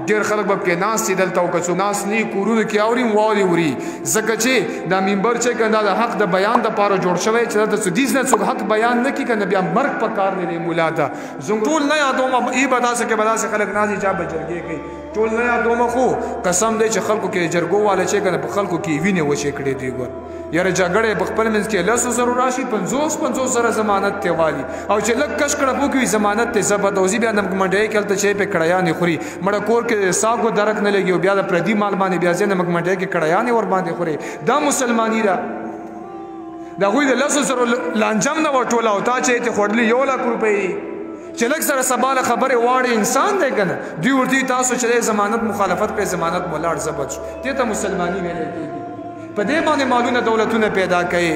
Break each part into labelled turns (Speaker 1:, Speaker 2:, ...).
Speaker 1: ډېر خلک به پکې ناست دي دلته او که څو ناست نه وي کورونو کې اوري واورې وري ځکه چې دا منبر چې که دا د حق د بیان دپاره جوړ شوی چې دلته څه نه څوک حق بیان نه کړي که نه بیا مرګ په کار نه دی مولا ته زموږ ټول نه یادومه ای به داسې کې به داسې خلک ناست چا به جرګې کوي ټول نه یادومه خو قسم دی چې خلکو کې جرګو والا چې که نه په خلکو کې وینې وچې کړې دوی ګور یاره جګړې په خپل منځ کې 10,000 راشي 50 زره ضمانت ته والي او چې لږ کش کړه پوکوي ضمانت ته زبردوزي بیا نمک منډۍ کې هلته چې په کړیانې خوري مړه کور کې ساګو درک نه لګي او بیا د پردي مال باندې بیا ځې نمک منډۍ کې کړیانې ور باندې خوري دا مسلماني ده د هغوی د 10,000 لانجم نه ورټوله او تا چې یې خوړلي 1,00,000 روپۍ چې لږ سره سباله خبرې واړې انسان دی که نه دوی ورته تاسو چې ضمانت مخالفت کړئ ضمانت مو لاړ ضبط شو دې ته مسلماني ویلی کېږي په دې باندې مالونه دولتونه پیدا کوي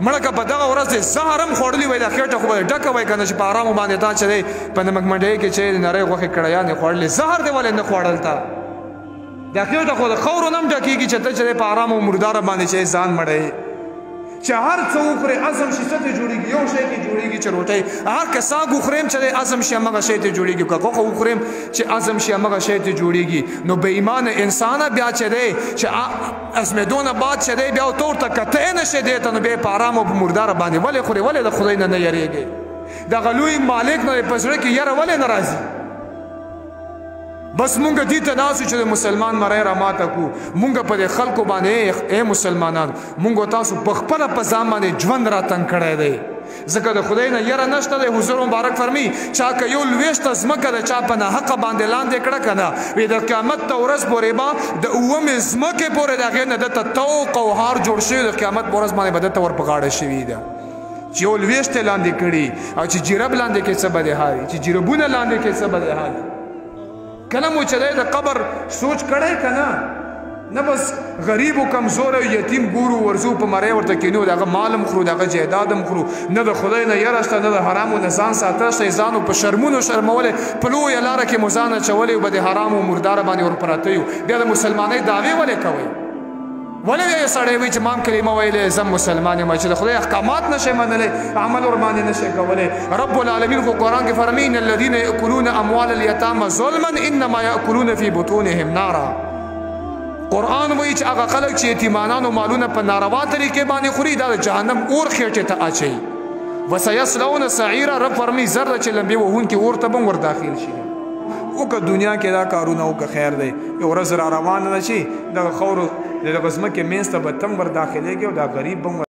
Speaker 1: مړه که په دغه ورځ زهر هم خوړلي وای دا خېټه خو به ډکه وای که نه چې په ارامو باندې تا چې دی په نمک منډۍ کې چې د نرۍ غوښې کړیانې خوړلې زهر دې ولې نه خوړل تا دا خېټه خو د خاورو نه هم ډکېږي چې ته چې دی په ارامو مرداره باندې چې ځان مړی چې هر څه وخورې عزم شي څه ته جوړېږي یو شی کې جوړېږي چې روټۍ هر که ساګ وخوریم چې دی عزم شي همغه شی ته جوړېږي که غوښه وخوریم چې عزم شي همغه شی ته جوړېږي نو بې ایمانه انسانه بیا چې دی چې ازمېدو نه بعد چې دی بیا ته ورته کتی نه شي دی ته نو بیا یې په ارامو په مرداره باندې ولې خورې ولې د خدای نه یریږې دغه لوی مالک نه په زړه کې یره ولې نه راځي بس مونږ دې ته ناسو چې د مسلمان مری را ماته کو مونږ په دې خلکو باندې اے مسلمانانو مونږ تاسو په خپله په ځان باندې ژوند را تنګ کړی دی ځکه د خدای نه یره نشته دی حضور مبارک فرمي چا که یو لویشته ځمکه د چا په ناحقه باندې لاندې کړه که نه وی د قیامت ته ورځ پورې به د اومې ځمکې پورې د هغې نه دته توق او هار جوړ شوي د قیامت په ورځ باندې به دته ور په غاړه شوي ده چې یو لویشتې لاندې کړي او چې جیرب لاندې کې څه بد حال چې جیربونه لاندې کې څه بد حال کله مو چې دی د قبر سوچ کړی که نه نه بس غریب و کمزور او یتیم ګورو ورځو په مری ورته کینو دغه مال هم خورو دغه جایداد هم خورو نه د خدای نه یره شته نه د حرامو نه ځان ساته شته ځان په شرمونو شرمولی په لویه لاره کې مو ځان اچولی به د حرامو مرداره باندې ور پراته یو بیا د مسلمانۍ دعوې ولې کوئ ولې یو سړی وایي چې ما هم کلمه ویلې زه مسلمان یم چې د خدای احکامات نشئ منلی عمل ورباندې نشئ کولی رب العالمین خو قرآن کې فرمي ان الذین یأکلون اموال الیتامى ظلما انما یأکلون فی بطونهم نارا قرآن وایي چې هغه خلک چې یتیمانانو مالونه په ناروا طریقې باندې خوري دا د جهنم اور خېټې ته اچوي وسیصلون سعیرا رب فرمي زر چې لمبې وهونکي اور ته به هم ور داخل شي او که دنیا کې دا کارونه او که خیر دی یو ورځ را روانه ده چې دغه خاورو دغه ځمکې منځ ته به تم ور داخلېږي او دا غریب به